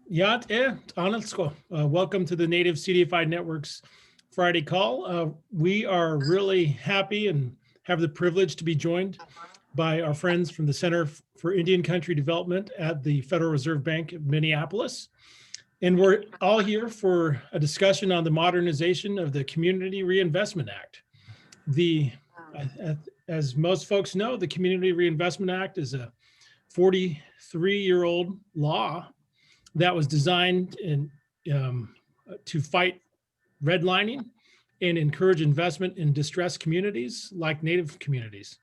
Ja, Anatsko. Welcome to the Native CDFI Network's Friday call. We are really happy and have the privilege to be joined by our friends from the Center for Indian Country Development at the Federal Reserve Bank of Minneapolis. And we're all here for a discussion on the modernization of the Community Reinvestment Act. As most folks know, the Community Reinvestment Act is a 43-year-old law that was designed to fight redlining and encourage investment in distressed communities like Native communities.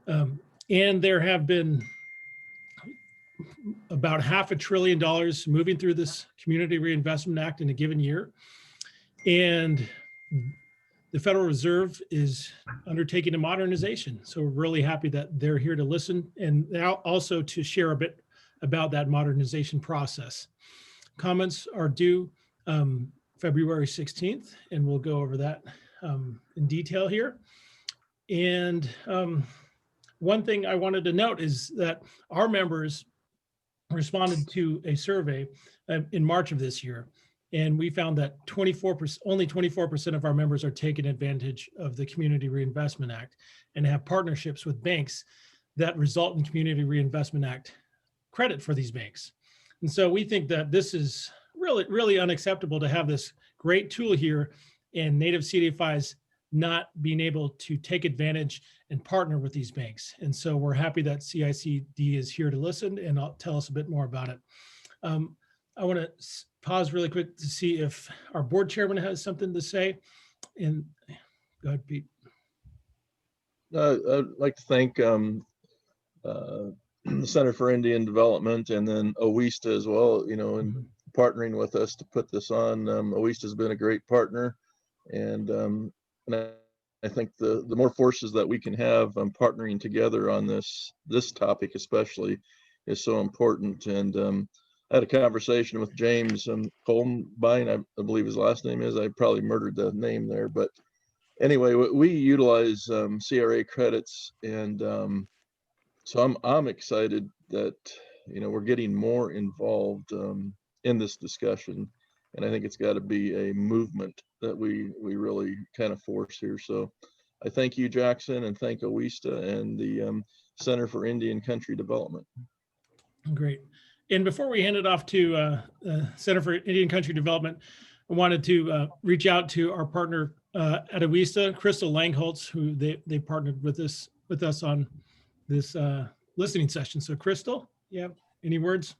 And there have been about $500 billion moving through this Community Reinvestment Act in a given year. And the Federal Reserve is undertaking a modernization. So we're really happy that they're here to listen and now also to share a bit about that modernization process. Comments are due February 16th, and we'll go over that in detail here. And one thing I wanted to note is that our members responded to a survey in March of this year, and we found that only 24% of our members are taking advantage of the Community Reinvestment Act and have partnerships with banks that result in Community Reinvestment Act credit for these banks. And so we think that this is really, really unacceptable to have this great tool here and Native CDFIs not being able to take advantage and partner with these banks. And so we're happy that CICD is here to listen and tell us a bit more about it. I want to pause really quick to see if our board chairman has something to say. And go ahead, Pete. I'd like to thank the Center for Indian Development and then OESTA as well, and partnering with us to put this on. OESTA has been a great partner, and I think the more forces that we can have partnering together on this topic especially is so important. And I had a conversation with James Colmbine, I believe his last name is. I probably murdered the name there, but anyway, we utilize CRA credits, and so I'm excited that we're getting more involved in this discussion, and I think it's got to be a movement that we really kind of force here. So I thank you, Jackson, and thank OESTA and the Center for Indian Country Development. Great. And before we hand it off to Center for Indian Country Development, I wanted to reach out to our partner at OESTA, Crystal Langholtz, who they partnered with us on this listening session. So Crystal, yeah, any words?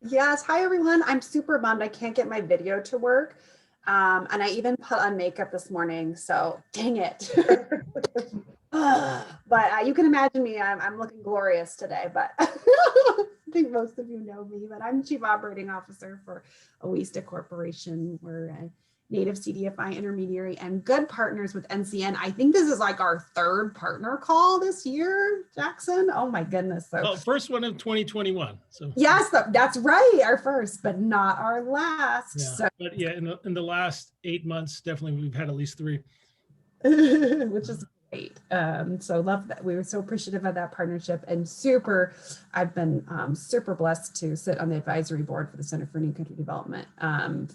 Yes, hi everyone. I'm super bummed I can't get my video to work. And I even put on makeup this morning, so dang it. But you can imagine me, I'm looking glorious today, but I think most of you know me, but I'm Chief Operating Officer for OESTA Corporation. We're a Native CDFI intermediary and good partners with NCN. I think this is like our third partner call this year, Jackson. Oh my goodness. So first one of 2021. So yes, that's right. Our first, but not our last. Yeah. So, but yeah, in the last 8 months, definitely we've had at least 3. which is great. So love that. We were so appreciative of that partnership, and I've been super blessed to sit on the advisory board for the Center for Indian Country Development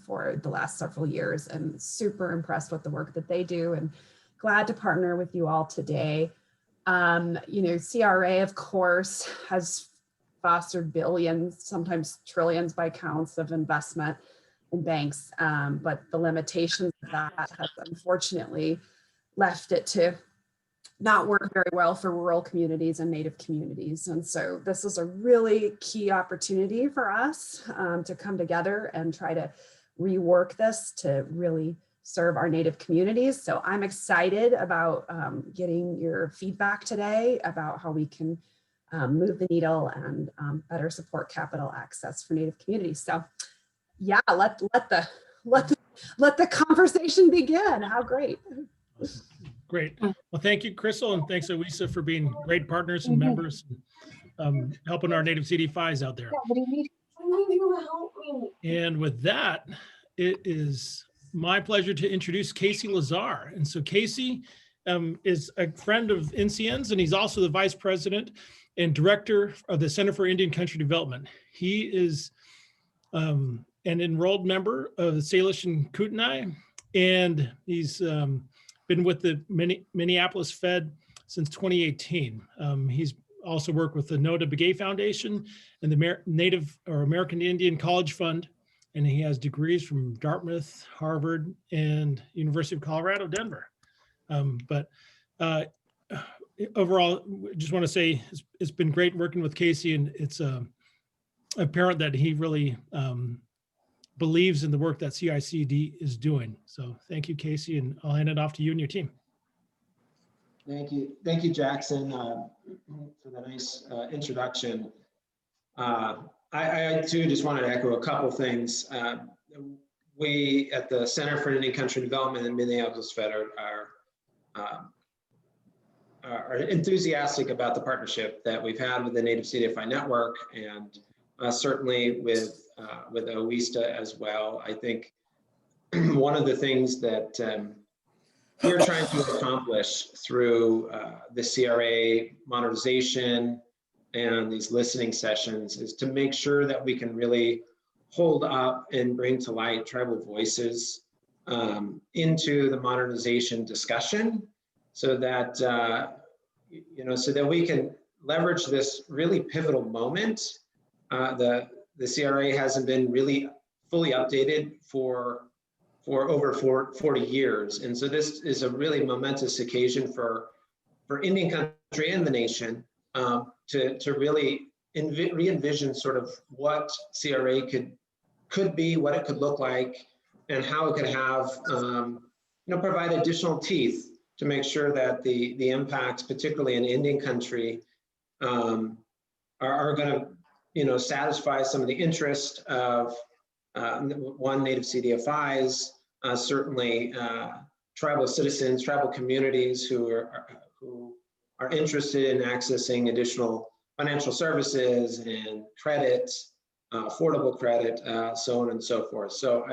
for the last several years, and super impressed with the work that they do, and glad to partner with you all today. CRA, of course, has fostered billions, sometimes trillions by counts of investment in banks, but the limitations of that have unfortunately left it to not work very well for rural communities and Native communities. And so this is a really key opportunity for us to come together and try to rework this to really serve our Native communities. So I'm excited about getting your feedback today about how we can move the needle and better support capital access for Native communities. So yeah, let the conversation begin. How great. Great. Well, thank you, Crystal, and thanks, OESTA, for being great partners and members, and helping our Native CDFIs out there. And with that, it is my pleasure to introduce Casey Lazar. And so Casey is a friend of NCN's, and he's also the Vice President and Director of the Center for Indian Country Development. He is an enrolled member of the Salish and Kootenai, and he's been with the Minneapolis Fed since 2018. He's also worked with the Nota Begay Foundation and the Native or American Indian College Fund, and he has degrees from Dartmouth, Harvard, and University of Colorado, Denver. Overall, just want to say it's been great working with Casey, and it's apparent that he really believes in the work that CICD is doing. So thank you, Casey, and I'll hand it off to you and your team. Thank you, Jackson, for the nice introduction. I too just wanted to echo a couple things. We at the Center for Indian Country Development in Minneapolis Fed are enthusiastic about the partnership that we've had with the Native CDFI network, and certainly with OESTA as well. I think one of the things that we're trying to accomplish through the CRA modernization and these listening sessions is to make sure that we can really hold up and bring to light tribal voices into the modernization discussion, so that so that we can leverage this really pivotal moment. The CRA hasn't been really fully updated for over 40 years, and so this is a really momentous occasion for Indian country and the nation to really re-envision sort of what CRA could be, what it could look like, and how it could have provide additional teeth to make sure that the impacts, particularly in Indian country, are going to satisfy some of the interest of Native CDFIs, certainly tribal citizens, tribal communities who are interested in accessing additional financial services and credit, affordable credit, so on and so forth. So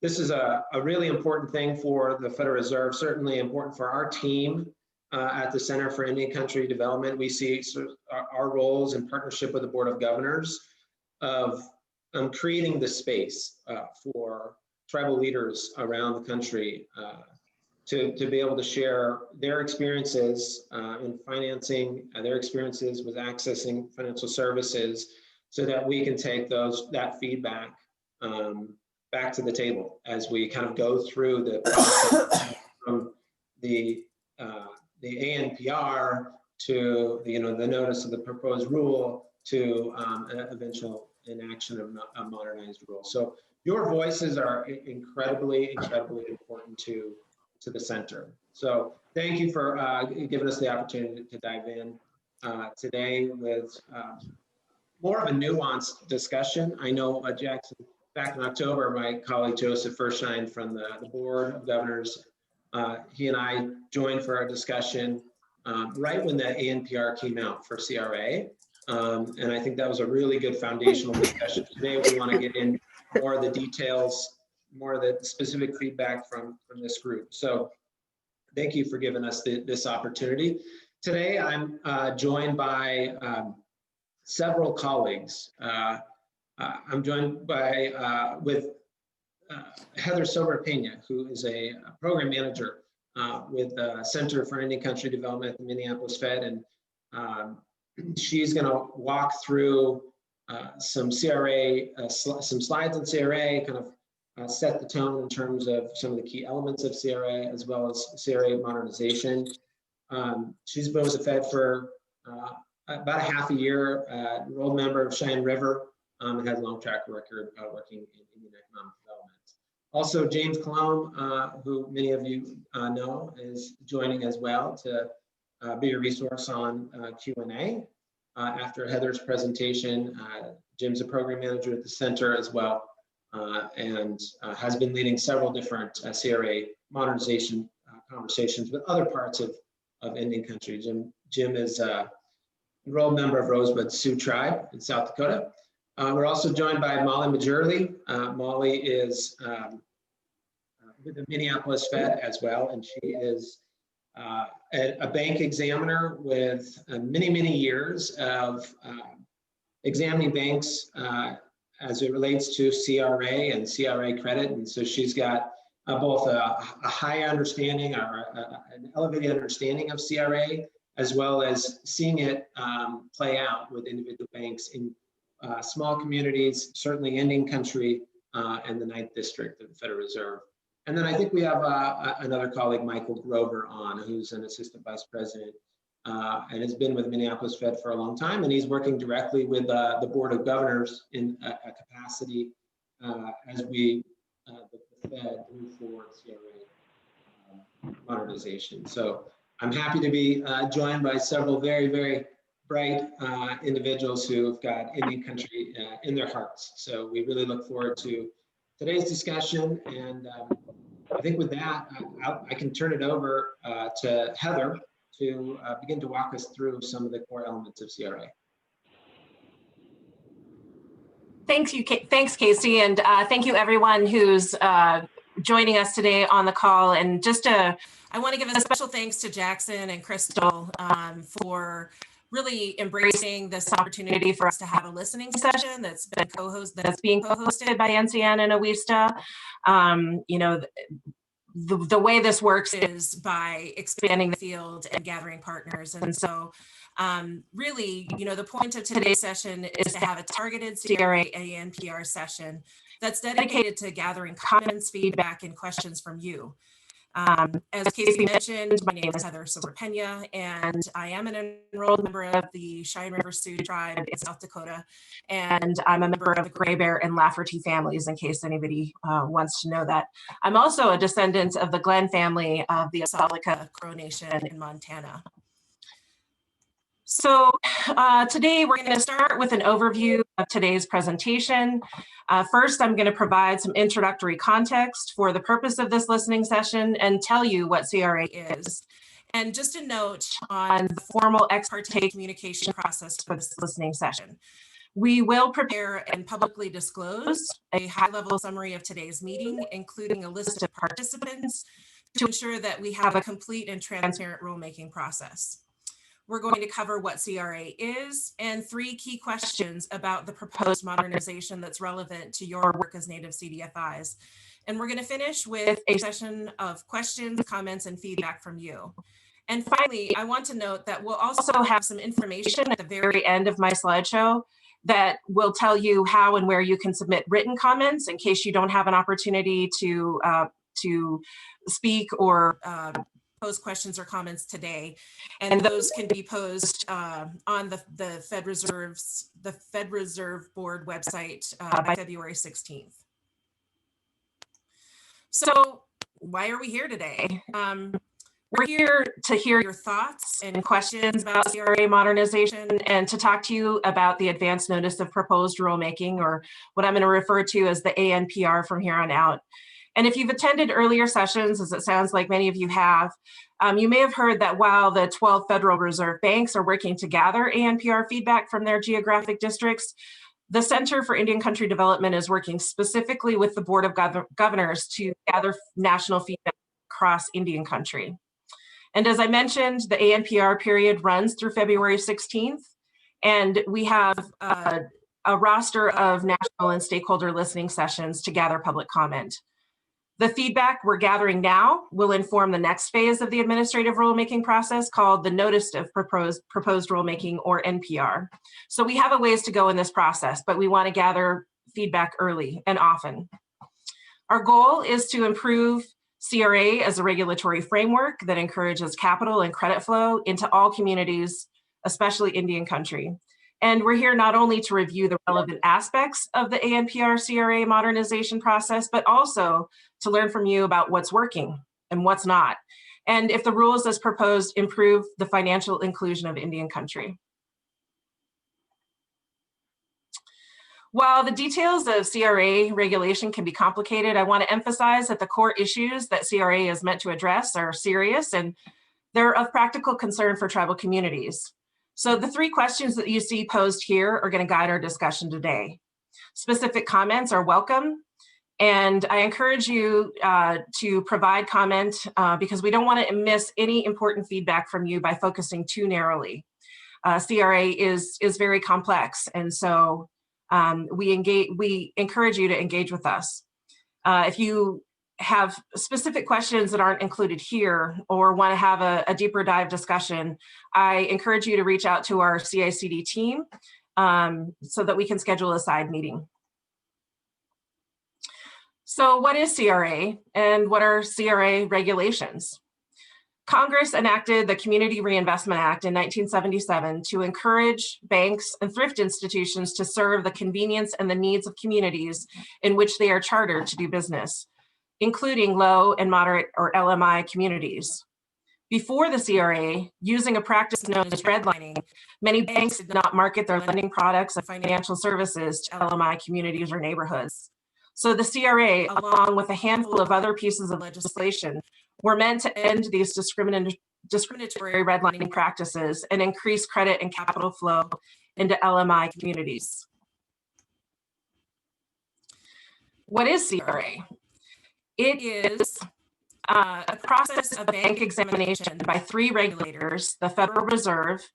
this is a really important thing for the Federal Reserve, certainly important for our team at the Center for Indian Country Development. We see sort of our roles in partnership with the Board of Governors of creating the space for tribal leaders around the country to be able to share their experiences in financing, their experiences with accessing financial services, so that we can take that feedback back to the table as we kind of go through the process from the ANPR to the notice of the proposed rule to eventual inaction of a modernized rule. So your voices are incredibly important to the center. So thank you for giving us the opportunity to dive in today with more of a nuanced discussion. I know, Jackson, back in October, my colleague Joseph Furshine from the Board of Governors, he and I joined for our discussion right when the ANPR came out for CRA. And I think that was a really good foundational discussion. Today, we want to get in more of the details, more of the specific feedback from this group. So thank you for giving us this opportunity. Today, I'm joined by several colleagues. I'm joined by with Heather Silva-Pena, who is a program manager with the Center for Indian Country Development at the Minneapolis Fed, and she's going to walk through some CRA, some slides on CRA, kind of set the tone in terms of some of the key elements of CRA, as well as CRA modernization. She's been with the Fed for about a half a year, enrolled member of Cheyenne River, and has a long track record working in Indian economic development. Also, James Cologne, who many of you know, is joining as well to be a resource on Q&A. After Heather's presentation, Jim's a program manager at the center as well, and has been leading several different CRA modernization conversations with other parts of Indian country. Jim is a enrolled member of Rosebud Sioux Tribe in South Dakota. We're also joined by Molly Majorly. Molly is with the Minneapolis Fed as well, and she is a bank examiner with many years of examining banks as it relates to CRA and CRA credit. And so she's got both a high understanding or an elevated understanding of CRA, as well as seeing it play out with individual banks in small communities, certainly Indian country and the 9th District of the Federal Reserve. And then I think we have another colleague, Michael Grover, on, who's an assistant vice president and has been with Minneapolis Fed for a long time. And he's working directly with the Board of Governors in a capacity as we, the Fed, move forward CRA modernization. So I'm happy to be joined by several very, very bright individuals who've got Indian country in their hearts. So we really look forward to today's discussion. And I think with that, I can turn it over to Heather to begin to walk us through some of the core elements of CRA. Thanks, Casey, and thank you everyone who's joining us today on the call. And I want to give a special thanks to Jackson and Crystal for really embracing this opportunity for us to have a listening session that's being co-hosted by NCN and OWISTA. You know, the way this works is by expanding the field and gathering partners. And so really, you know, the point of today's session is to have a targeted CRA ANPR session that's dedicated to gathering comments, feedback, and questions from you. As Casey mentioned, my name is Heather Sobor-Pena, and I am an enrolled member of the Cheyenne River Sioux tribe in South Dakota, and I'm a member of the Gray Bear and Lafferty families, in case anybody wants to know that. I'm also a descendant of the Glenn family of the Osalika Crow Nation in Montana. So today we're going to start with an overview of today's presentation. First, I'm going to provide some introductory context for the purpose of this listening session and tell you what CRA is. And just a note on the formal ex parte communication process for this listening session. We will prepare and publicly disclose a high-level summary of today's meeting, including a list of participants, to ensure that we have a complete and transparent rulemaking process. We're going to cover what CRA is and 3 key questions about the proposed modernization that's relevant to your work as native CDFIs. And we're going to finish with a session of questions, comments, and feedback from you. And finally, I want to note that we'll also have some information at the very end of my slideshow that will tell you how and where you can submit written comments in case you don't have an opportunity to speak or pose questions or comments today, and those can be posed on the Fed Reserve Board website by February 16th. So why are we here today? We're here to hear your thoughts and questions about CRA modernization and to talk to you about the advance notice of proposed rulemaking, or what I'm going to refer to as the ANPR from here on out. And if you've attended earlier sessions, as it sounds like many of you have, you may have heard that while the 12 Federal Reserve banks are working to gather ANPR feedback from their geographic districts, the Center for Indian Country Development is working specifically with the Board of Governors to gather national feedback across Indian country. And as I mentioned, the ANPR period runs through February 16th, and we have a roster of national and stakeholder listening sessions to gather public comment. The feedback we're gathering now will inform the next phase of the administrative rulemaking process, called the Notice of Proposed Rulemaking, or NPR. So we have a ways to go in this process, but we want to gather feedback early and often. Our goal is to improve CRA as a regulatory framework that encourages capital and credit flow into all communities, especially Indian country. And we're here not only to review the relevant aspects of the ANPR CRA modernization process, but also to learn from you about what's working and what's not, and if the rules as proposed improve the financial inclusion of Indian country. While the details of CRA regulation can be complicated, I want to emphasize that the core issues that CRA is meant to address are serious, and they're of practical concern for tribal communities. So the 3 questions that you see posed here are going to guide our discussion today. Specific comments are welcome, and I encourage you to provide comment because we don't want to miss any important feedback from you by focusing too narrowly. CRA is very complex, and so We encourage you to engage with us. If you have specific questions that aren't included here or want to have a deeper dive discussion, I encourage you to reach out to our CICD team so that we can schedule a side meeting. So what is CRA and what are CRA regulations? Congress enacted the Community Reinvestment Act in 1977 to encourage banks and thrift institutions to serve the convenience and the needs of communities in which they are chartered to do business, including low and moderate or LMI communities. Before the CRA, using a practice known as redlining, many banks did not market their lending products and financial services to LMI communities or neighborhoods. So the CRA, along with a handful of other pieces of legislation, were meant to end these discriminatory redlining practices and increase credit and capital flow into LMI communities. What is CRA? It is a process of bank examination by 3 regulators, the Federal Reserve,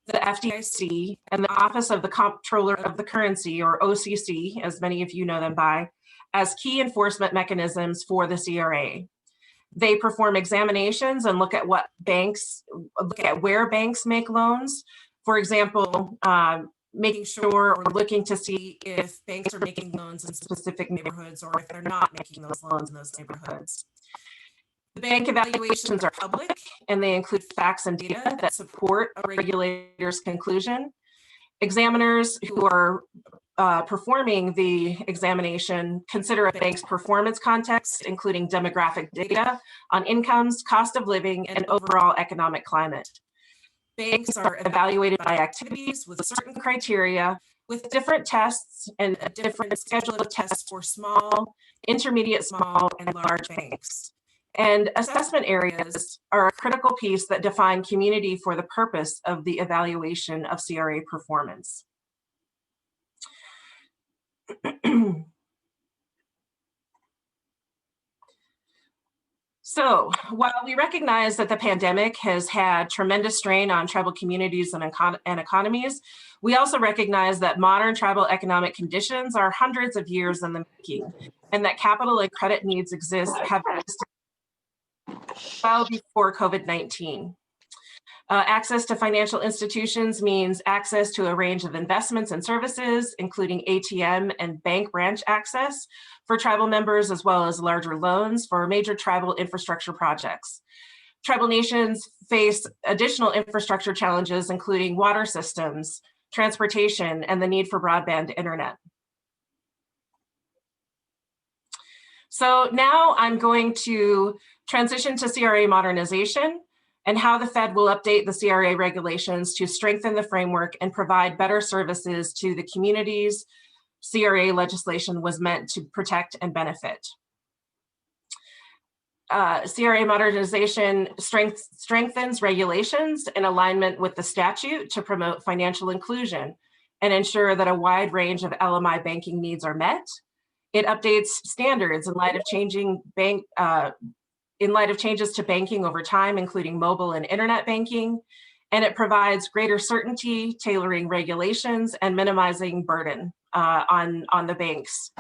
the FDIC, and the Office of the Comptroller of the Currency, or OCC, as many of you know them by, as key enforcement mechanisms for the CRA. They perform examinations and look at where banks make loans. For example, making sure or looking to see if banks are making loans in specific neighborhoods or if they're not making those loans in those neighborhoods. The bank evaluations are public and they include facts and data that support a regulator's conclusion. Examiners who are performing the examination consider a bank's performance context, including demographic data on incomes, cost of living, and overall economic climate. Banks are evaluated by activities with certain criteria, with different tests and a different schedule of tests for small, intermediate small, and large banks. And assessment areas are a critical piece that define community for the purpose of the evaluation of CRA performance. So while we recognize that the pandemic has had tremendous strain on tribal communities and economies, we also recognize that modern tribal economic conditions are hundreds of years in the making, and that capital and credit needs have existed well before COVID-19. Access to financial institutions means access to a range of investments and services, including ATM and bank branch access for tribal members, as well as larger loans for major tribal infrastructure projects. Tribal nations face additional infrastructure challenges, including water systems, transportation, and the need for broadband internet. So now I'm going to transition to CRA modernization and how the Fed will update the CRA regulations to strengthen the framework and provide better services to the communities CRA legislation was meant to protect and benefit. CRA modernization strengthens regulations in alignment with the statute to promote financial inclusion and ensure that a wide range of LMI banking needs are met. It updates standards in light of changes to banking over time, including mobile and internet banking, and it provides greater certainty, tailoring regulations, and minimizing burden on the banks.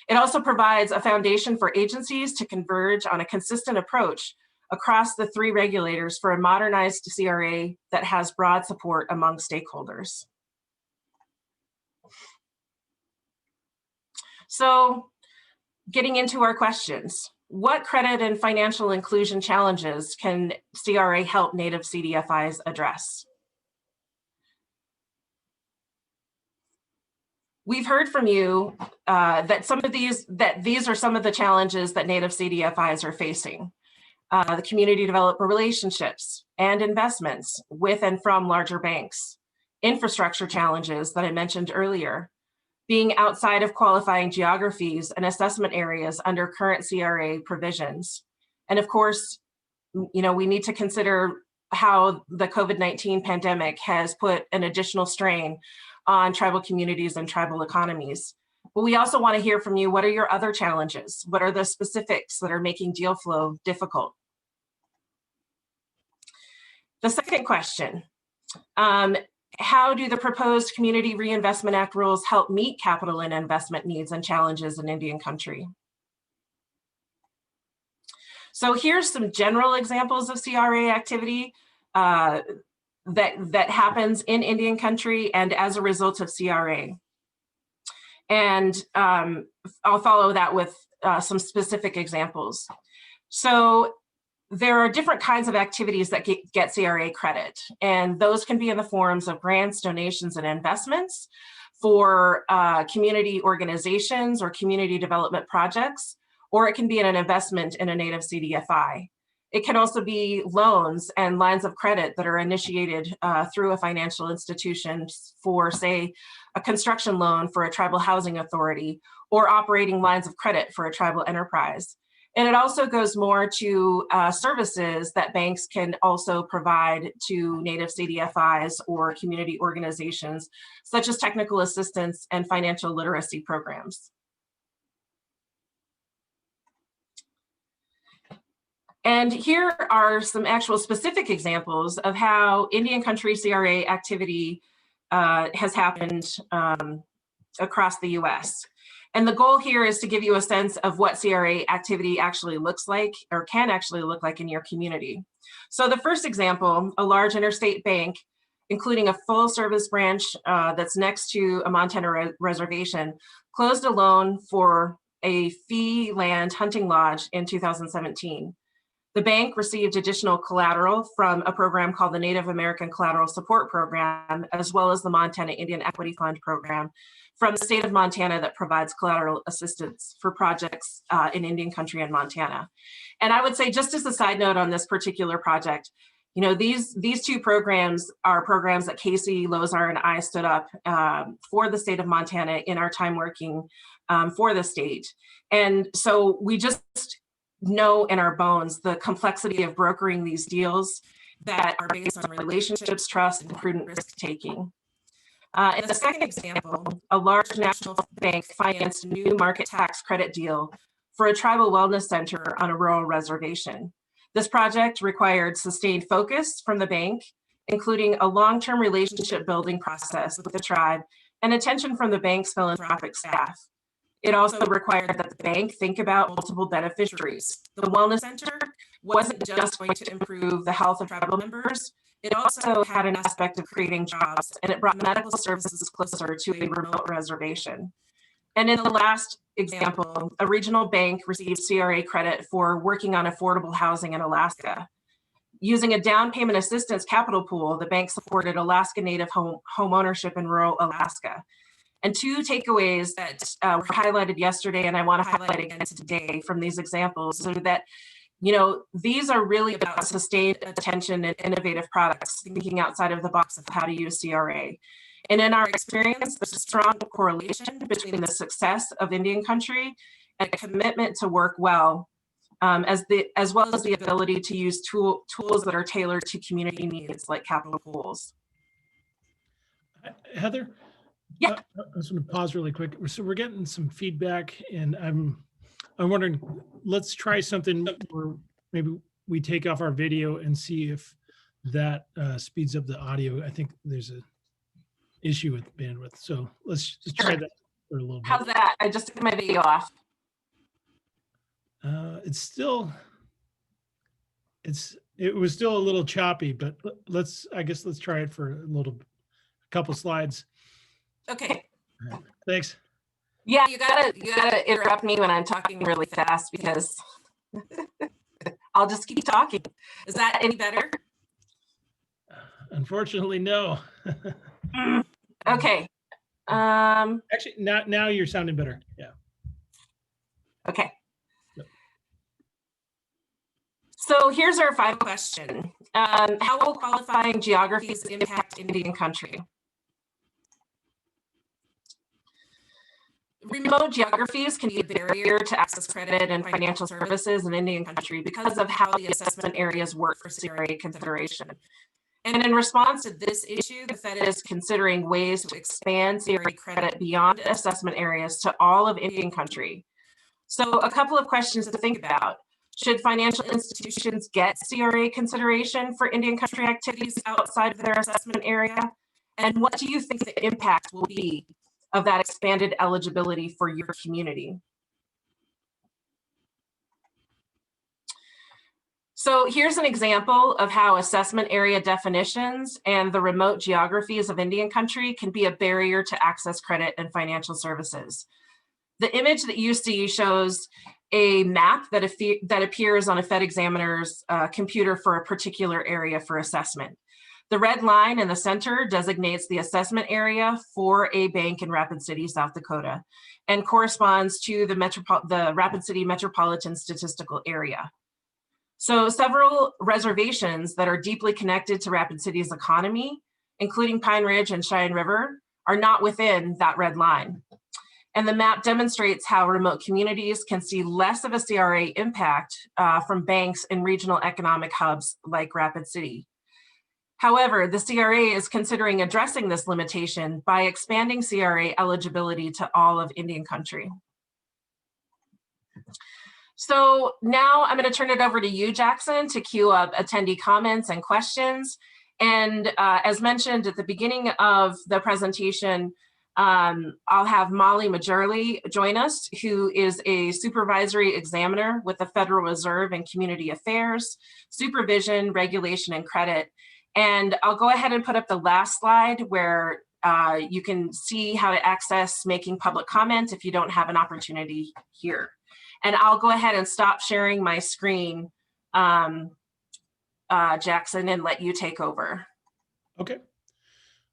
It also provides a foundation for agencies to converge on a consistent approach across the 3 regulators for a modernized CRA that has broad support among stakeholders. So, getting into our questions. What credit and financial inclusion challenges can CRA help Native CDFIs address? We've heard from you that these are some of the challenges that Native CDFIs are facing. The community development relationships and investments with and from larger banks, infrastructure challenges that I mentioned earlier, being outside of qualifying geographies and assessment areas under current CRA provisions. And of course, we need to consider how the COVID-19 pandemic has put an additional strain on tribal communities and tribal economies. But we also want to hear from you, what are your other challenges? What are the specifics that are making deal flow difficult? The second question, how do the proposed Community Reinvestment Act rules help meet capital and investment needs and challenges in Indian country? So here's some general examples of CRA activity that happens in Indian country and as a result of CRA. And I'll follow that with some specific examples. So there are different kinds of activities that get CRA credit, and those can be in the forms of grants, donations, and investments for community organizations or community development projects, or it can be in an investment in a native CDFI. It can also be loans and lines of credit that are initiated through a financial institution for, say, a construction loan for a tribal housing authority, or operating lines of credit for a tribal enterprise. And it also goes more to services that banks can also provide to native CDFIs or community organizations, such as technical assistance and financial literacy programs. And here are some actual specific examples of how Indian country CRA activity has happened across the US. And the goal here is to give you a sense of what CRA activity actually looks like, or can actually look like in your community. So the first example, a large interstate bank, including a full service branch that's next to a Montana reservation, closed a loan for a fee land hunting lodge in 2017. The bank received additional collateral from a program called the Native American Collateral Support Program, as well as the Montana Indian Equity Fund program from the state of Montana that provides collateral assistance for projects in Indian country and Montana. And I would say, just as a side note on this particular project, you know, these two programs are programs that Casey Lozar and I stood up for the state of Montana in our time working for the state. And so we just know in our bones the complexity of brokering these deals that are based on relationships, trust, and prudent risk-taking. In the second example, a large national bank financed a new market tax credit deal for a tribal wellness center on a rural reservation. This project required sustained focus from the bank, including a long-term relationship building process with the tribe and attention from the bank's philanthropic staff. It also required that the bank think about multiple beneficiaries. The wellness center wasn't just going to improve the health of tribal members, it also had an aspect of creating jobs, and it brought medical services closer to a remote reservation. And in the last example, a regional bank received CRA credit for working on affordable housing in Alaska. Using a down payment assistance capital pool, the bank supported Alaska Native home ownership in rural Alaska. And two takeaways that were highlighted yesterday, and I want to highlight again today from these examples, so that, you know, these are really about sustained attention and innovative products, thinking outside of the box of how to use CRA. And in our experience, there's a strong correlation between the success of Indian country and a commitment to work well, as well as the ability to use tools that are tailored to community needs, like capital pools. Heather? Yeah. I was going to pause really quick. So we're getting some feedback, and I'm wondering, let's try something where maybe we take off our video and see if that speeds up the audio. I think there's a issue with bandwidth. So let's just try that for a little bit. How's that? I just took my video off. It was still a little choppy, but I guess let's try it for a couple slides. Okay. Right. Thanks. Yeah, you gotta interrupt me when I'm talking really fast, because I'll just keep talking. Is that any better? Unfortunately, no. Okay. Actually, now you're sounding better. Yeah. Okay. Yep. So here's our final question. How will qualifying geographies impact Indian country? Remote geographies can be a barrier to access credit and financial services in Indian country because of how the assessment areas work for CRA consideration. And in response to this issue, the Fed is considering ways to expand CRA credit beyond assessment areas to all of Indian country. So a couple of questions to think about. Should financial institutions get CRA consideration for Indian country activities outside of their assessment area? And what do you think the impact will be of that expanded eligibility for your community? So here's an example of how assessment area definitions and the remote geographies of Indian country can be a barrier to access credit and financial services. The image that you see shows a map that appears on a Fed examiner's computer for a particular area for assessment. The red line in the center designates the assessment area for a bank in Rapid City, South Dakota, and corresponds to the Rapid City Metropolitan Statistical Area. So several reservations that are deeply connected to Rapid City's economy, including Pine Ridge and Cheyenne River, are not within that red line. And the map demonstrates how remote communities can see less of a CRA impact from banks in regional economic hubs like Rapid City. However, the CRA is considering addressing this limitation by expanding CRA eligibility to all of Indian country. So now I'm going to turn it over to you, Jackson, to queue up attendee comments and questions. And as mentioned at the beginning of the presentation, I'll have Molly Majorly join us, who is a supervisory examiner with the Federal Reserve in Community Affairs, Supervision, Regulation, and Credit. And I'll go ahead and put up the last slide where you can see how to access making public comment if you don't have an opportunity here. And I'll go ahead and stop sharing my screen, Jackson, and let you take over. Okay.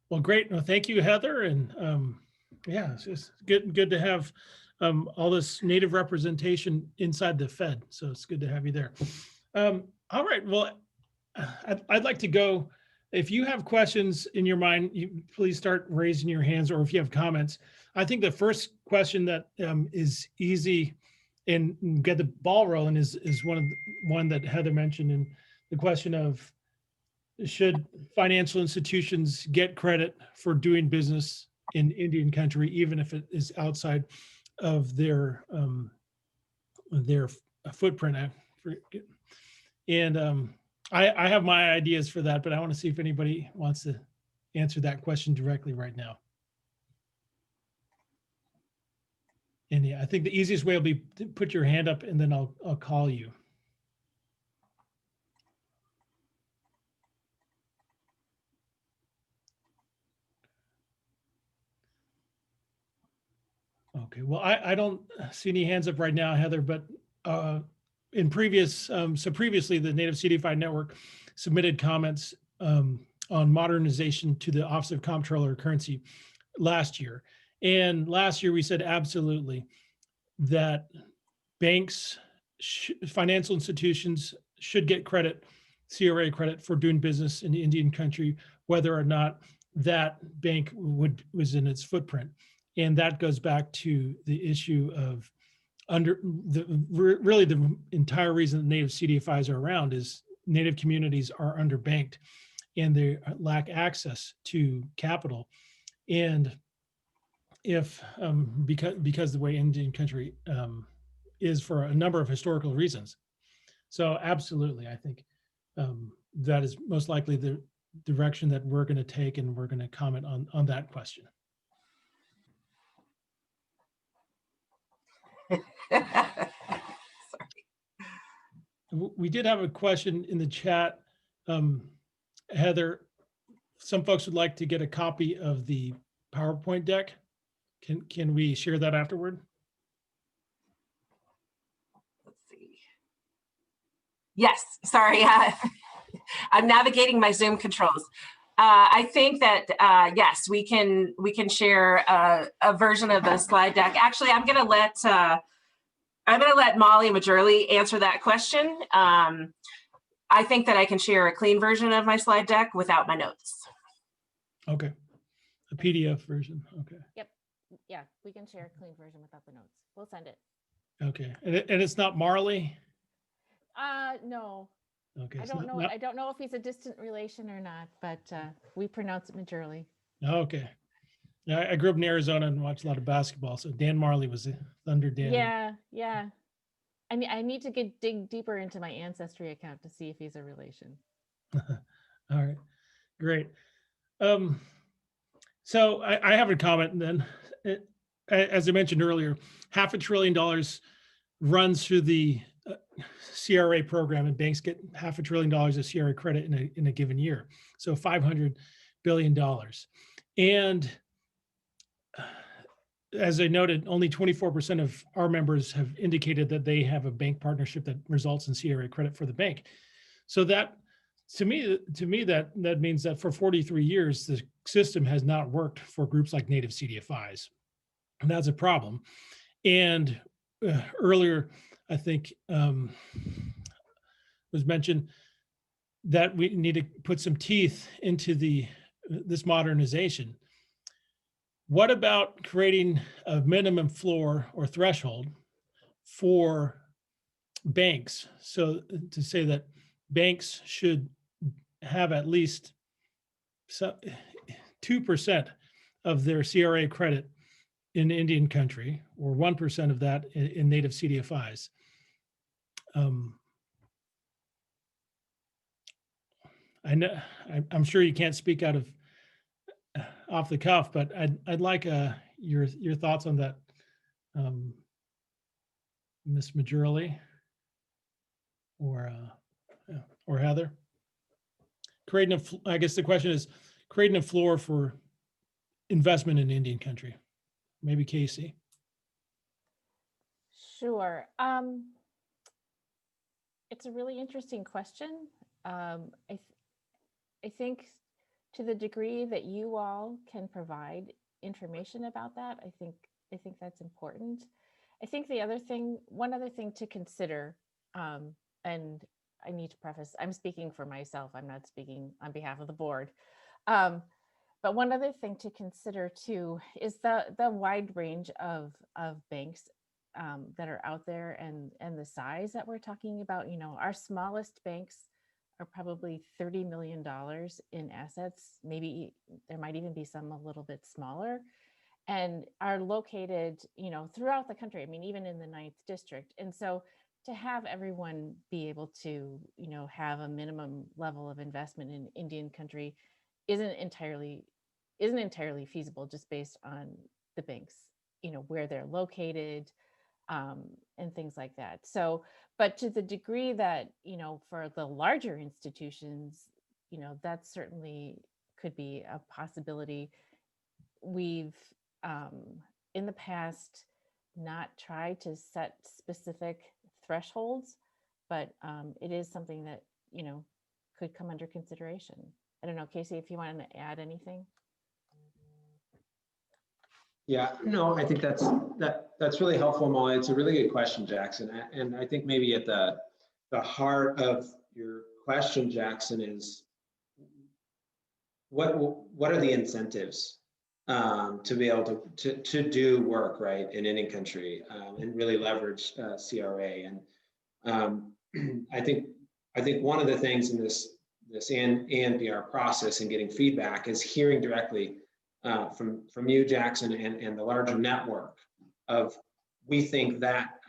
Well, great. Well, thank you, Heather. And yeah, it's just good to have all this Native representation inside the Fed. So it's good to have you there. All right. Well, I'd like to go. If you have questions in your mind, you please start raising your hands, or if you have comments. I think the first question that is easy and get the ball rolling is one that Heather mentioned, and the question of, should financial institutions get credit for doing business in Indian country, even if it is outside of their footprint? And I have my ideas for that, but I want to see if anybody wants to answer that question directly right now. And yeah, I think the easiest way will be to put your hand up, and then I'll call you. Okay, well, I don't see any hands up right now, Heather, but in previous, previously the Native CDFI Network submitted comments on modernization to the Office of Comptroller of Currency last year. And last year we said absolutely that banks, financial institutions should get credit, CRA credit, for doing business in Indian country, whether or not that bank was in its footprint. And that goes back to the issue of really the entire reason that Native CDFIs are around is Native communities are underbanked and they lack access to capital. And if because the way Indian country is for a number of historical reasons. So absolutely, I think that is most likely the direction that we're going to take, and we're going to comment on that question. Sorry. We did have a question in the chat. Heather, some folks would like to get a copy of the PowerPoint deck. Can we share that afterward? Let's see. Yes, sorry. I'm navigating my Zoom controls. I think that yes, we can share a version of the slide deck. Actually, I'm gonna let Molly Majorly answer that question. I think that I can share a clean version of my slide deck without my notes. Okay, a PDF version. Okay. Yep. Yeah, we can share a clean version without the notes. We'll send it. Okay, and it's not Marley. No. Okay, I don't know. I don't know if he's a distant relation or not, but we pronounce it Majorly. Okay. Yeah, I grew up in Arizona and watched a lot of basketball, so Dan Marley was the Thunder Dan. Yeah, yeah. I need to dig deeper into my Ancestry account to see if he's a relation. All right, great. So I have a comment and then, as I mentioned earlier, $500 billion runs through the CRA program, and banks get $500 billion of CRA credit in a given year. So $500 billion. And as I noted, only 24% of our members have indicated that they have a bank partnership that results in CRA credit for the bank. So that, to me, that means that for 43 years, the system has not worked for groups like native CDFIs. And that's a problem. And earlier, I think was mentioned that we need to put some teeth into this modernization. What about creating a minimum floor or threshold for banks? So to say that banks should have at least 2% of their CRA credit in Indian country, or 1% of that in native CDFIs. I know, I'm sure you can't speak out of off the cuff, but I'd like your thoughts on that, Ms. Majorly or Heather. I guess the question is creating a floor for investment in Indian country. Maybe Casey. Sure. It's a really interesting question. I think to the degree that you all can provide information about that, I think that's important. I think one other thing to consider, and I need to preface, I'm speaking for myself, I'm not speaking on behalf of the board. But one other thing to consider too is the wide range of banks that are out there and the size that we're talking about. You know, our smallest banks are probably $30 million in assets. Maybe there might even be some a little bit smaller, and are located, you know, throughout the country. I mean, even in the 9th district. And so to have everyone be able to, you know, have a minimum level of investment in Indian country isn't entirely feasible, just based on the banks, you know, where they're located, and things like that. So, but to the degree that, you know, for the larger institutions, you know, that certainly could be a possibility. We've in the past not tried to set specific thresholds, but it is something that, you know, could come under consideration. I don't know, Casey, if you want to add anything. Yeah, no, I think that's really helpful, Molly. It's a really good question, Jackson. And I think maybe at the heart of your question, Jackson, is what are the incentives to be able to do work, right, in Indian country, and really leverage CRA. And I think one of the things in this ANPR process and getting feedback is hearing directly from you, Jackson, and the larger network of, we think that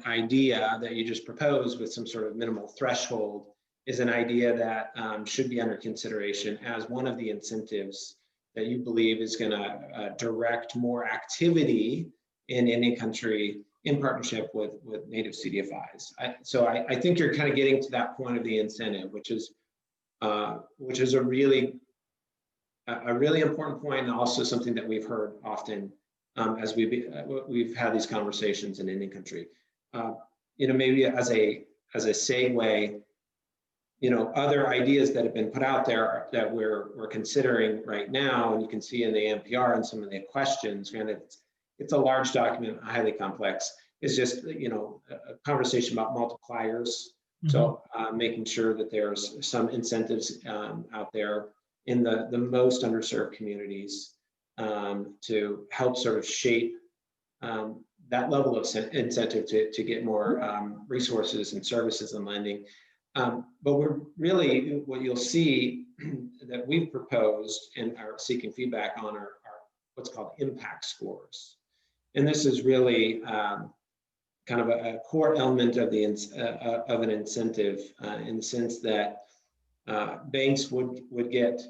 idea that you just proposed with some sort of minimal threshold is an idea that should be under consideration as one of the incentives that you believe is going to direct more activity in Indian country in partnership with native CDFIs. So I think you're kind of getting to that point of the incentive, which is a really important point, and also something that we've heard often as we've had these conversations in Indian country. You know, maybe as a segue, you know, other ideas that have been put out there that we're considering right now, and you can see in the NPR and some of the questions, granted it's a large document, highly complex, is just, you know, a conversation about multipliers. Mm-hmm. So making sure that there's some incentives out there in the most underserved communities to help sort of shape that level of incentive to get more resources and services and lending. But we're really, what you'll see that we've proposed and are seeking feedback on are what's called impact scores. And this is really kind of a core element of an incentive in the sense that banks would get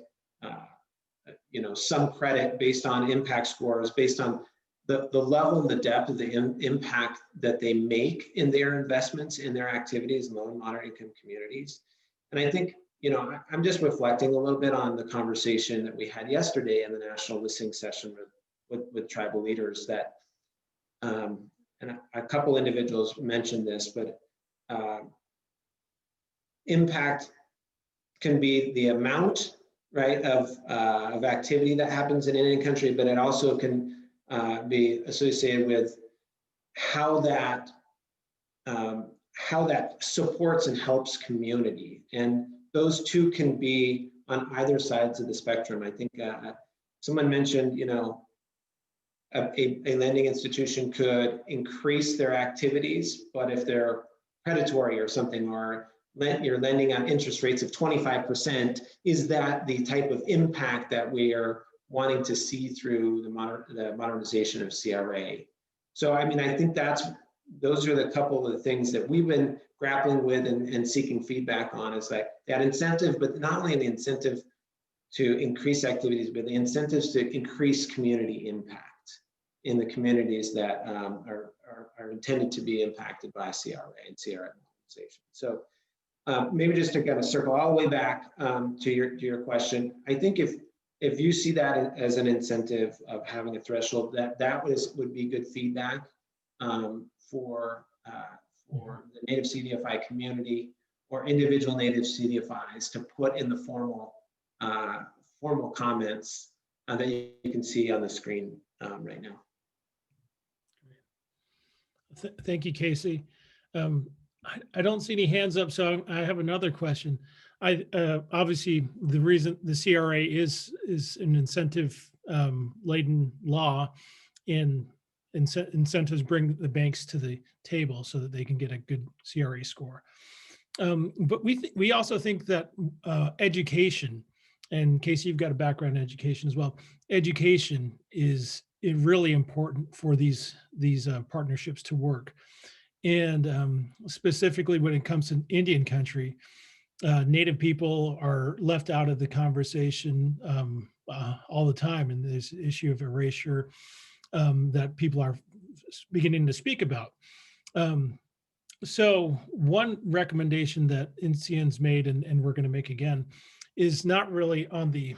some credit based on impact scores, based on the level and the depth of the impact that they make in their investments, in their activities in low and moderate income communities. And I think, I'm just reflecting a little bit on the conversation that we had yesterday in the national listening session with tribal leaders, that, and a couple individuals mentioned this, but impact can be the amount, right, of activity that happens in any country, but it also can be associated with how that supports and helps community. And those two can be on either sides of the spectrum. I think someone mentioned, a lending institution could increase their activities, but if they're predatory or something, or you're lending on interest rates of 25%, is that the type of impact that we are wanting to see through the modernization of CRA? So, I mean, I think those are the couple of the things that we've been grappling with and seeking feedback on, is like that incentive, but not only the incentive to increase activities, but the incentives to increase community impact in the communities that are intended to be impacted by CRA and CRA modernization. So maybe just to kind of circle all the way back to your question, I think if you see that as an incentive of having a threshold, that would be good feedback for the Native CDFI community or individual Native CDFIs to put in the formal comments that you can see on the screen right now. Thank you, Casey. I don't see any hands up, so I have another question. Obviously, the reason the CRA is an incentive laden law, and incentives bring the banks to the table so that they can get a good CRA score. But we also think that education, and Casey, you've got a background in education as well. Education is really important for these partnerships to work. And specifically when it comes to Indian country, Native people are left out of the conversation all the time. And there's an issue of erasure that people are beginning to speak about. So one recommendation that NCN's made, and we're going to make again, is not really on the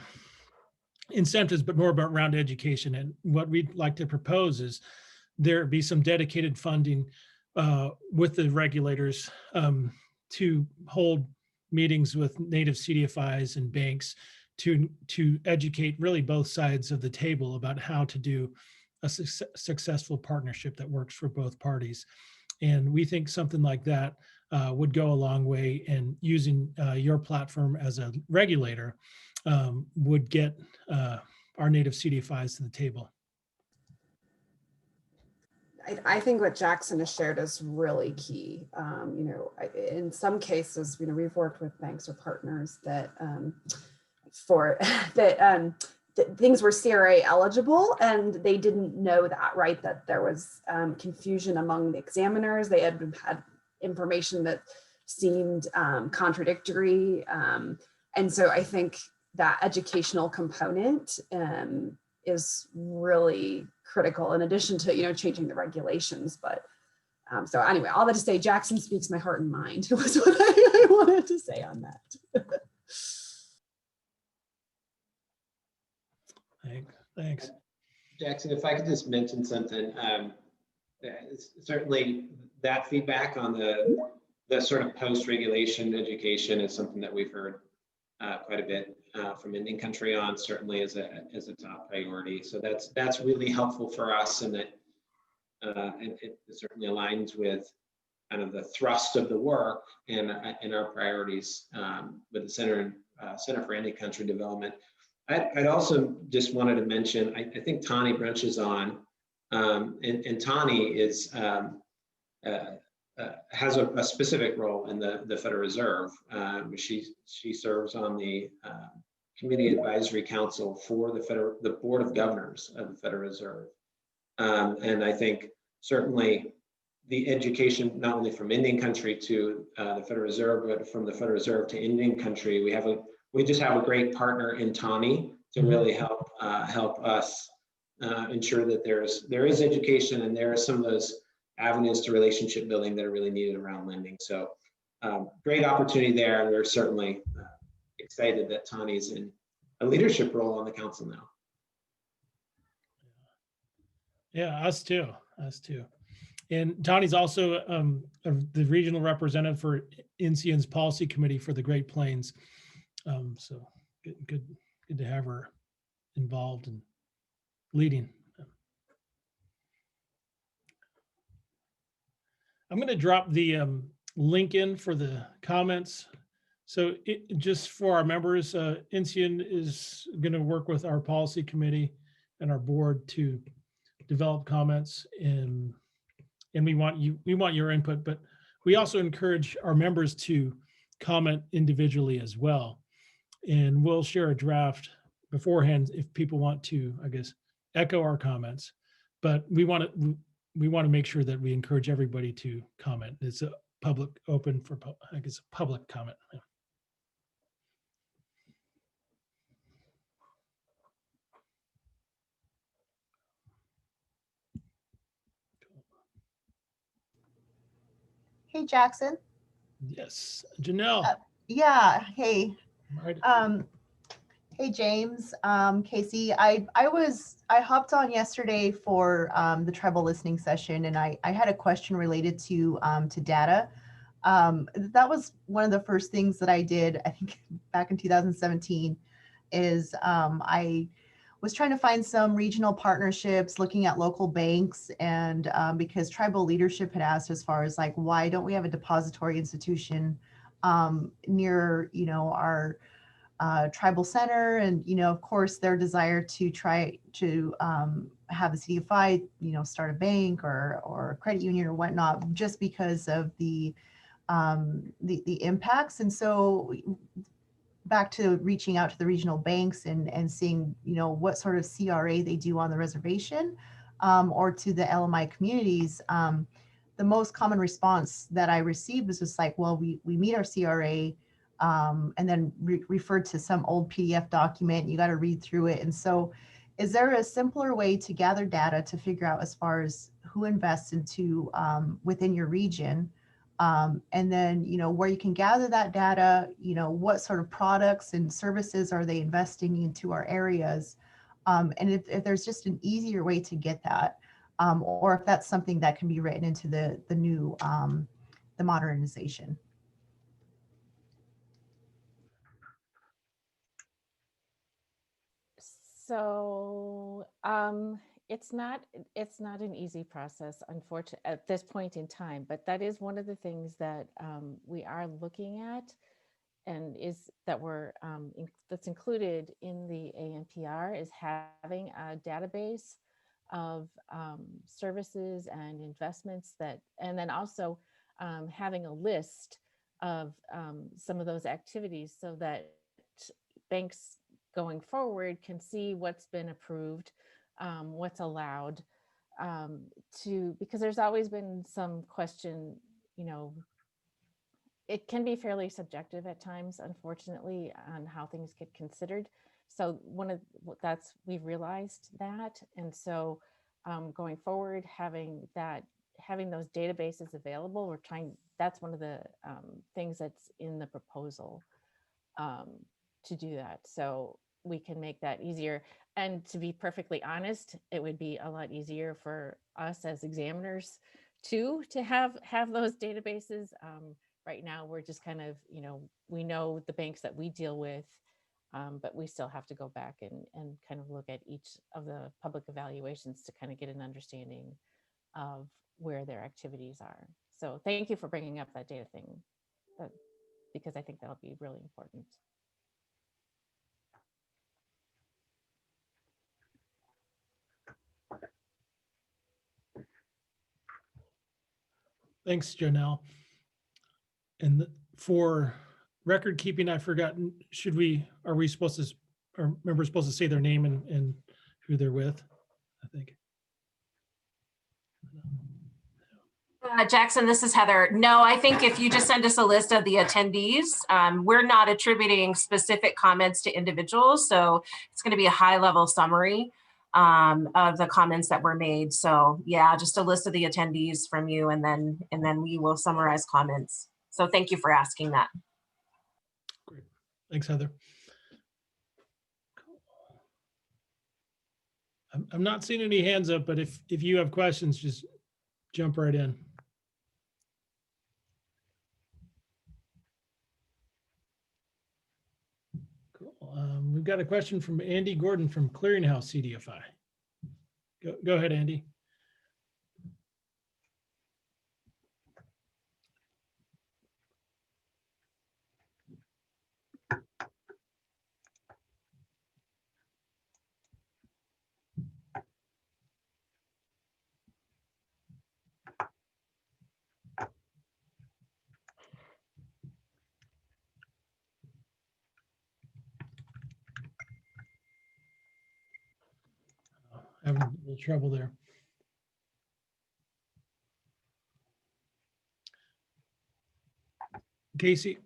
incentives, but more about around education. And what we'd like to propose is there be some dedicated funding with the regulators to hold meetings with Native CDFIs and banks to educate really both sides of the table about how to do a successful partnership that works for both parties. And we think something like that would go a long way, and using your platform as a regulator would get our Native CDFIs to the table. I think what Jackson has shared is really key. In some cases, we've worked with banks or partners that things were CRA eligible, and they didn't know that, right? That there was confusion among the examiners. They had information that seemed contradictory. And so I think that educational component is really critical, in addition to, changing the regulations. But so anyway, all that to say, Jackson speaks my heart and mind was what I wanted to say on that. Thanks. Jackson, if I could just mention something, certainly that feedback on the sort of post-regulation education is something that we've heard quite a bit from Indian country on, certainly as a top priority. So that's really helpful for us, and that it certainly aligns with kind of the thrust of the work and our priorities with the Center for Indian Country Development. I'd also just wanted to mention, I think Tani Brunch is on, and Tani is has a specific role in the Federal Reserve. She serves on the Community Advisory Council for the Board of Governors of the Federal Reserve. And I think certainly the education, not only from Indian country to the Federal Reserve, but from the Federal Reserve to Indian country, we just have a great partner in Tani to really help us ensure that there is education and there are some of those avenues to relationship building that are really needed around lending. So great opportunity there, and we're certainly excited that Tani's in a leadership role on the council now. Yeah, us too. And Tani's also the regional representative for NCN's policy committee for the Great Plains. So good to have her involved and leading. I'm going to drop the link in for the comments. So just for our members, NCN is going to work with our policy committee and our board to develop comments, and we want your input, but we also encourage our members to comment individually as well. And we'll share a draft beforehand if people want to, I guess, echo our comments. But we want to make sure that we encourage everybody to comment. It's a public open for, I guess, public comment. Hey, Jackson. Yes, Janelle. Yeah. Hey. Right. Hey, James. Casey. I hopped on yesterday for the tribal listening session, and I had a question related to data. That was one of the first things that I did, I think, back in 2017. Is I was trying to find some regional partnerships, looking at local banks, and because tribal leadership had asked as far as like, why don't we have a depository institution near, our tribal center, and of course their desire to try to have the CDFI, start a bank or a credit union or whatnot, just because of the impacts. And so back to reaching out to the regional banks and seeing, what sort of CRA they do on the reservation, or to the LMI communities. The most common response that I received was just like, well, we meet our CRA, and then referred to some old PDF document. You got to read through it. And so is there a simpler way to gather data to figure out as far as who invests into within your region? And then, where you can gather that data, what sort of products and services are they investing into our areas? And if there's just an easier way to get that, or if that's something that can be written into the new, the modernization. So it's not an easy process, unfortunately, at this point in time, but that is one of the things that we are looking at, and is that that's included in the ANPR, is having a database of services and investments and then also having a list of some of those activities, so that banks going forward can see what's been approved, what's allowed, because there's always been some question, it can be fairly subjective at times, unfortunately, on how things get considered. So we've realized that. And so going forward, having those databases available, that's one of the things that's in the proposal, to do that. So we can make that easier. And to be perfectly honest, it would be a lot easier for us as examiners too, to have those databases. Right now, we're just kind of, we know the banks that we deal with, but we still have to go back and kind of look at each of the public evaluations to kind of get an understanding of where their activities are. So thank you for bringing up that data thing, because I think that'll be really important. Thanks, Janelle. And for record keeping, I've forgotten, are members supposed to say their name and who they're with, I think. Jackson, this is Heather. No, I think if you just send us a list of the attendees, we're not attributing specific comments to individuals. So it's going to be a high level summary of the comments that were made. So yeah, just a list of the attendees from you, and then we will summarize comments. So thank you for asking that. Great. Thanks, Heather. I'm not seeing any hands up, but if you have questions, just jump right in. Cool. We've got a question from Andy Gordon from Clearinghouse CDFI. Go ahead, Andy. Having a little trouble there. Casey,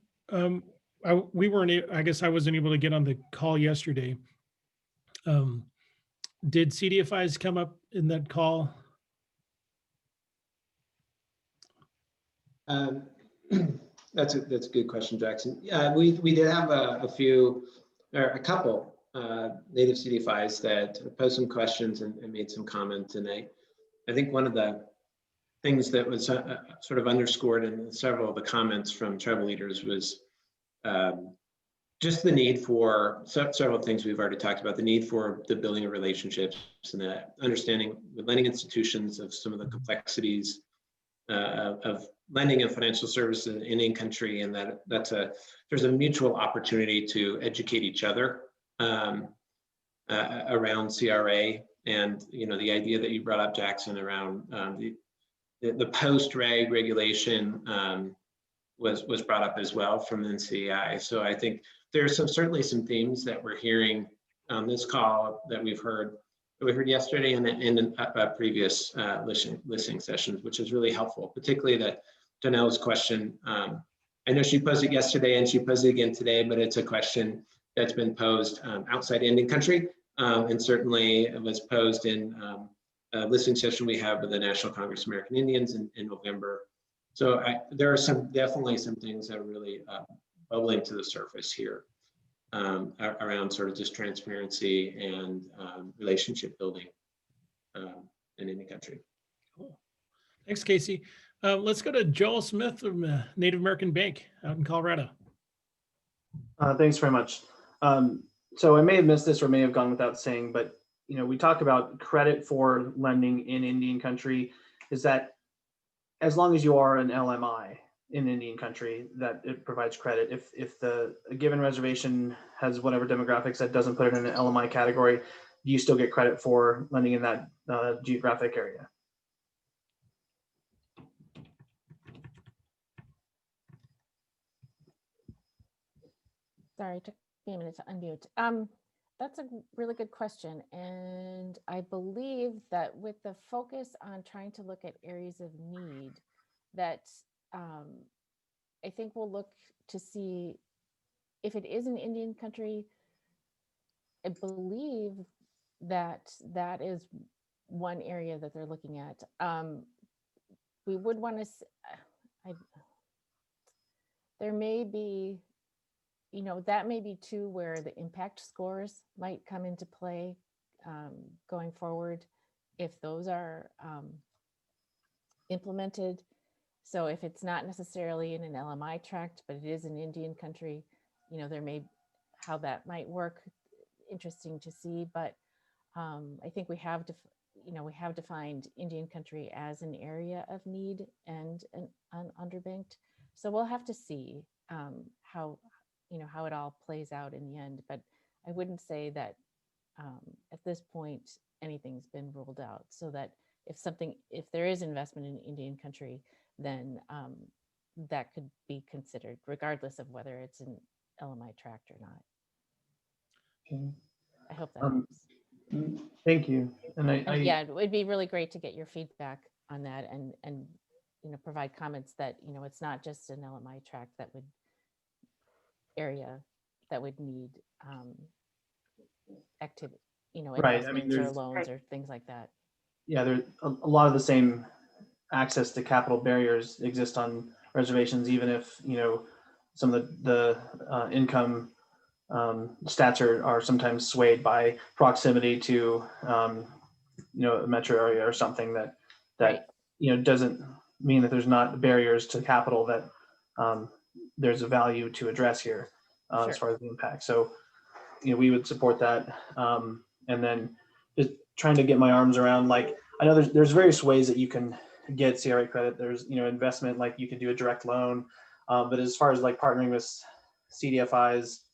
we weren't, I guess I wasn't able to get on the call yesterday. Did CDFIs come up in that call? That's a good question, Jackson. We did have a couple native CDFIs that posed some questions and made some comments. And I think one of the things that was sort of underscored in several of the comments from tribal leaders was just the need for several things we've already talked about, the need for the building of relationships and the understanding with lending institutions of some of the complexities of lending and financial services in Indian country, and there's a mutual opportunity to educate each other around CRA, and the idea that you brought up, Jackson, around the post-reg regulation was brought up as well from NCI. So I think there's certainly some themes that we're hearing on this call that we heard yesterday and in previous listening sessions, which is really helpful, particularly that Janelle's question. I know she posed it yesterday and she posed it again today, but it's a question that's been posed outside Indian country, and certainly it was posed in a listening session we have with the National Congress of American Indians in November. So there are definitely some things that are really bubbling to the surface here around sort of just transparency and relationship building in any country. Cool. Thanks, Casey. Let's go to Joel Smith from Native American Bank out in Colorado. Thanks very much. So I may have missed this or may have gone without saying, but we talk about credit for lending in Indian country. Is that as long as you are an LMI in Indian country, that it provides credit? If a given reservation has whatever demographics that doesn't put it in an LMI category, do you still get credit for lending in that geographic area? Sorry, it took me a minute to unmute. That's a really good question. And I believe that with the focus on trying to look at areas of need, that I think we'll look to see if it is an Indian country. I believe that that is one area that they're looking at. We would want to, there may be, that may be too where the impact scores might come into play going forward if those are implemented. So if it's not necessarily in an LMI tract, but it is an Indian country, there may, how that might work, interesting to see. But I think we have defined Indian country as an area of need and an underbanked. So we'll have to see how it all plays out in the end. But I wouldn't say that at this point anything's been ruled out. So that if there is investment in Indian country, then that could be considered, regardless of whether it's an LMI tract or not. Okay. I hope that helps. Thank you. And yeah, it would be really great to get your feedback on that and provide comments that, it's not just an LMI tract that would need activity, Right. I mean, investments or there's, loans Right. or things like that. yeah, there's a lot of the same access to capital barriers exist on reservations, even if, some of the income stats are sometimes swayed by proximity to, a metro area or something that, Right. doesn't mean that there's not barriers to capital that there's a value to address here as Sure. far as the impact. So, we would support that. And then just trying to get my arms around, like, I know there's various ways that you can get CRA credit. There's, investment, like you could do a direct loan. But as far as like partnering with CDFIs,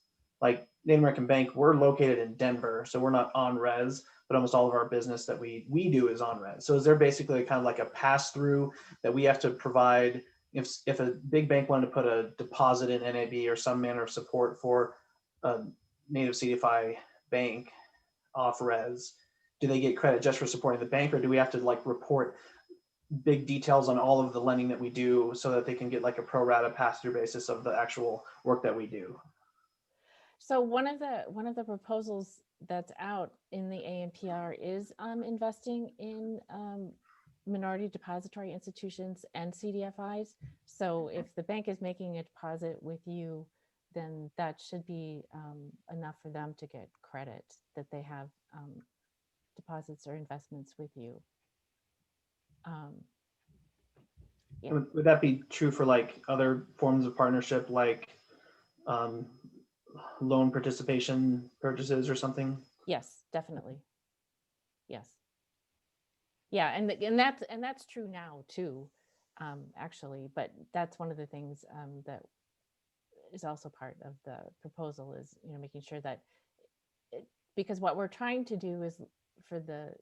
like Native American Bank, we're located in Denver, so we're not on res, but almost all of our business that we do is on res. So is there basically kind of like a pass through that we have to provide if a big bank wanted to put a deposit in NAB or some manner of support for a native CDFI bank off res, do they get credit just for supporting the bank, or do we have to like report big details on all of the lending that we do so that they can get like a pro rata pass through basis of the actual work that we do? So one of the proposals that's out in the ANPR is investing in minority depository institutions and CDFIs. So if the bank is making a deposit with you, then that should be enough for them to get credit that they have deposits or investments with you. Yeah. Would that be true for like other forms of partnership, like loan participation purchases or something? Yes, definitely. Yes. Yeah, and that's true now too, actually. But that's one of the things that is also part of the proposal is making sure that because what we're trying to do is for the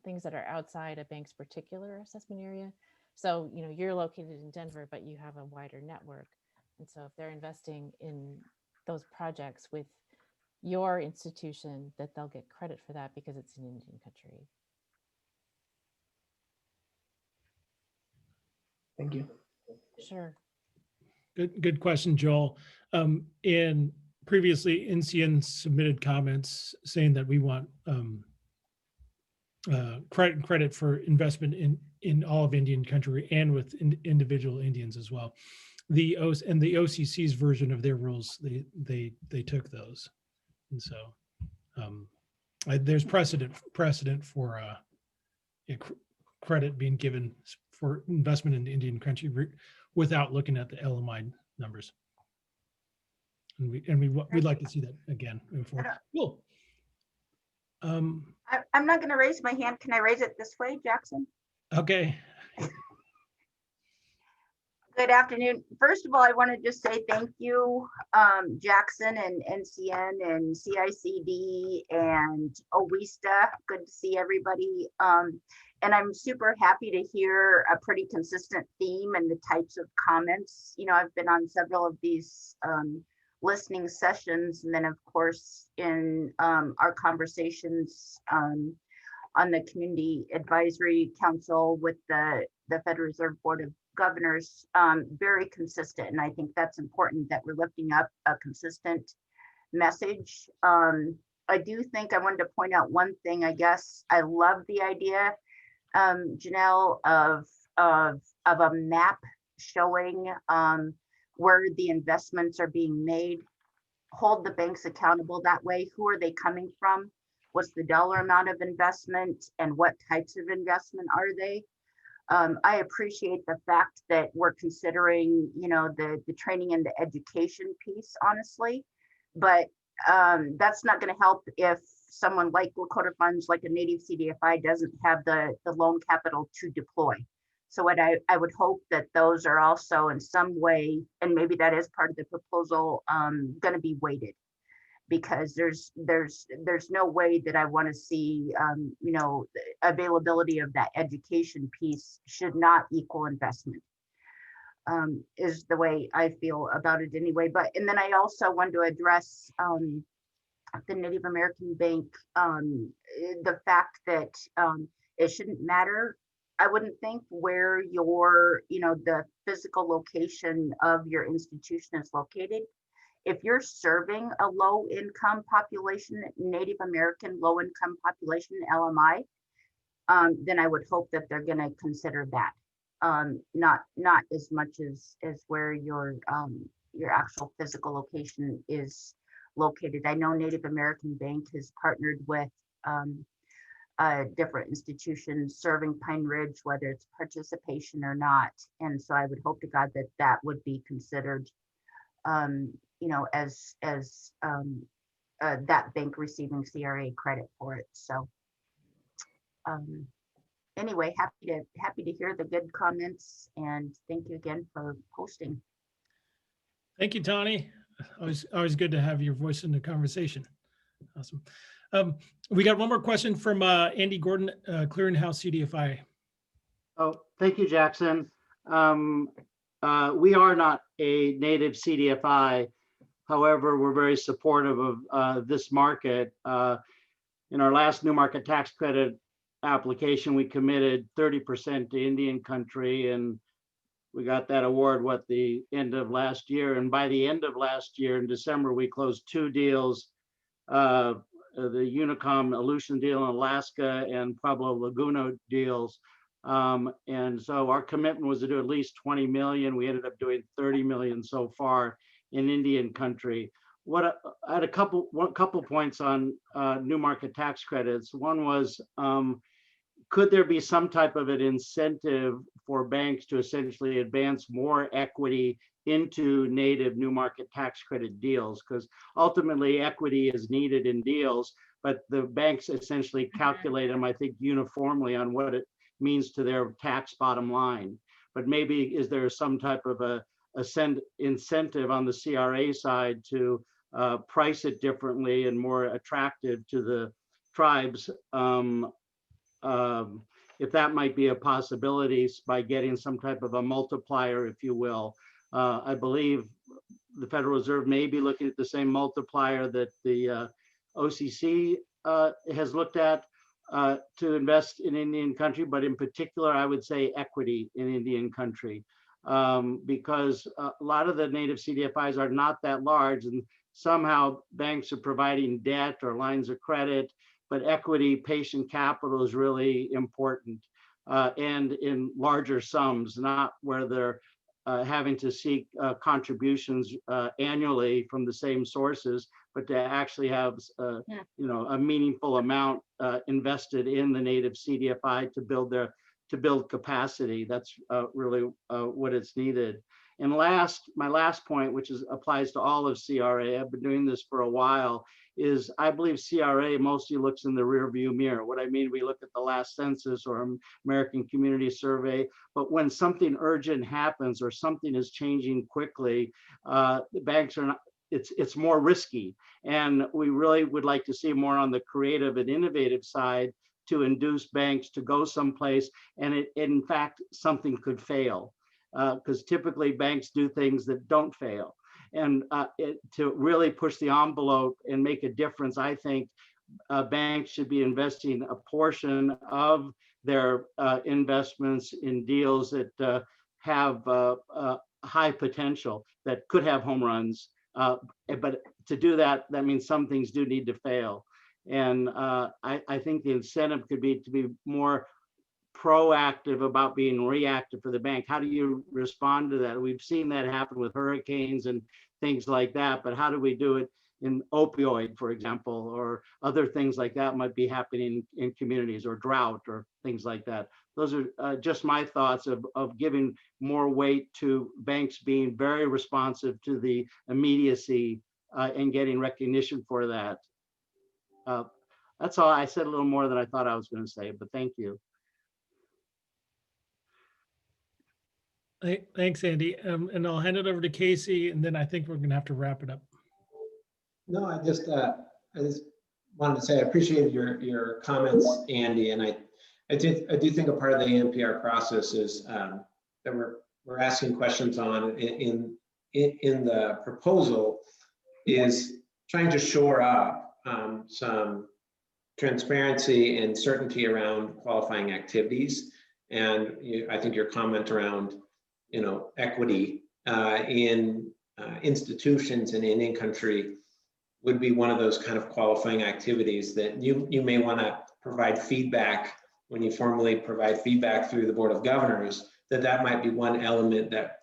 things that are outside a bank's particular assessment area. So you're located in Denver, but you have a wider network, and so if they're investing in those projects with your institution, that they'll get credit for that because it's an Indian country. Thank you. Sure. Good question, Joel. And previously, NCN submitted comments saying that we want credit for investment in all of Indian country and with individual Indians as well. The OCC's version of their rules, they took those, and so there's precedent for credit being given for investment in Indian country without looking at the LMI numbers. And we'd like to see that again. Cool. I'm not going to raise my hand. Can I raise it this way, Jackson? Okay. Good afternoon. First of all, I want to just say thank you, Jackson and NCN and CICD and OWISTA. Good to see everybody. And I'm super happy to hear a pretty consistent theme and the types of comments. I've been on several of these listening sessions, and then of course in our conversations on the Community Advisory Council with the Federal Reserve Board of Governors, very consistent. And I think that's important that we're lifting up a consistent message. I do think I wanted to point out one thing. I guess I love the idea, Janelle, of a map showing where the investments are being made. Hold the banks accountable that way. Who are they coming from? What's the dollar amount of investment and what types of investment are they? I appreciate the fact that we're considering, the training and the education piece, honestly, but that's not going to help if someone like Lakota Funds, like a native CDFI, doesn't have the loan capital to deploy. So what I would hope that those are also in some way, and maybe that is part of the proposal, going to be weighted, because there's no way that I want to see, availability of that education piece should not equal investment, is the way I feel about it anyway. And then I also want to address the Native American Bank, the fact that it shouldn't matter I wouldn't think where your, the physical location of your institution is located. If you're serving a low income population, Native American low income population, LMI, then I would hope that they're going to consider that. Not as much as where your actual physical location is located. I know Native American Bank has partnered with different institutions serving Pine Ridge, whether it's participation or not. And so I would hope to God that that would be considered, as that bank receiving CRA credit for it. So anyway, happy to hear the good comments, and thank you again for posting. Thank you, Tawny. Always good to have your voice in the conversation. Awesome. We got one more question from Andy Gordon, Clearinghouse CDFI. Oh, thank you, Jackson. We are not a native CDFI. However, we're very supportive of this market. In our last new market tax credit application, we committed 30% to Indian country, and we got that award the end of last year. And by the end of last year, in December, we closed 2 deals, the Unicom Aleutian deal in Alaska and Pueblo Laguna deals. And so our commitment was to do at least 20 million. We ended up doing 30 million so far in Indian country. I had a couple points on new market tax credits. One was, could there be some type of an incentive for banks to essentially advance more equity into native new market tax credit deals? Because ultimately equity is needed in deals, but the banks essentially calculate them, I think, uniformly on what it means to their tax bottom line. But maybe is there some type of a incentive on the CRA side to price it differently and more attractive to the tribes? If that might be a possibility by getting some type of a multiplier, if you will. I believe the Federal Reserve may be looking at the same multiplier that the OCC has looked at to invest in Indian country, but in particular, I would say equity in Indian country, because a lot of the native CDFIs are not that large, and somehow banks are providing debt or lines of credit, but equity, patient capital is really important, and in larger sums, not where they're having to seek contributions annually from the same sources, but to actually have a meaningful amount invested in the native CDFI to build capacity. That's really what it's needed. And my last point, which applies to all of CRA, I've been doing this for a while, is I believe CRA mostly looks in the rear view mirror. What I mean, we look at the last census or American Community Survey, but when something urgent happens or something is changing quickly, the banks are not, it's more risky. And we really would like to see more on the creative and innovative side to induce banks to go someplace, and in fact, something could fail. Because typically banks do things that don't fail. And to really push the envelope and make a difference, I think banks should be investing a portion of their investments in deals that have high potential, that could have home runs. But to do that, that means some things do need to fail. And I think the incentive could be to be more proactive about being reactive for the bank. How do you respond to that? We've seen that happen with hurricanes and things like that, but how do we do it in opioid, for example, or other things like that might be happening in communities, or drought or things like that? Those are just my thoughts of giving more weight to banks being very responsive to the immediacy and getting recognition for that. That's all. I said a little more than I thought I was going to say, but thank you. Thanks, Andy. And I'll hand it over to Casey, and then I think we're going to have to wrap it up. No, I just wanted to say I appreciate your comments, Andy, and I do think a part of the ANPR process is that we're asking questions on in the proposal is trying to shore up some transparency and certainty around qualifying activities. And I think your comment around, equity in institutions and in country would be one of those kind of qualifying activities that you may want to provide feedback when you formally provide feedback through the Board of Governors, that might be one element that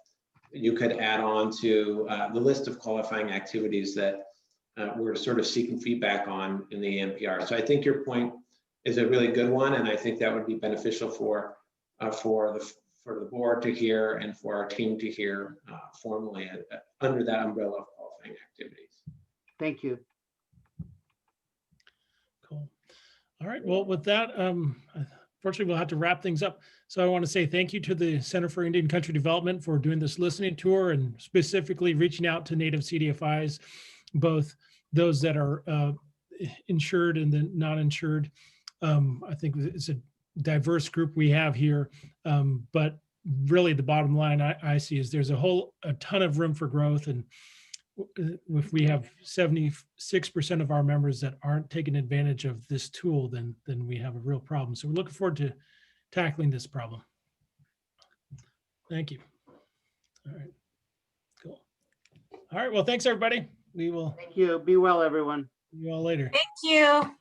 you could add on to the list of qualifying activities that we're sort of seeking feedback on in the NPR. So I think your point is a really good one, and I think that would be beneficial for the board to hear and for our team to hear formally under that umbrella of qualifying activities. Thank you. Cool. All right. Well, with that, unfortunately, we'll have to wrap things up. So I want to say thank you to the Center for Indian Country Development for doing this listening tour and specifically reaching out to Native CDFIs, both those that are insured and the not insured. I think it's a diverse group we have here, but really the bottom line I see is there's a ton of room for growth. And if we have 76% of our members that aren't taking advantage of this tool, then we have a real problem. So we're looking forward to tackling this problem. Thank you. All right, cool. All right, well, thanks everybody. We will Thank you. Be well, everyone. see you all later. Thank you.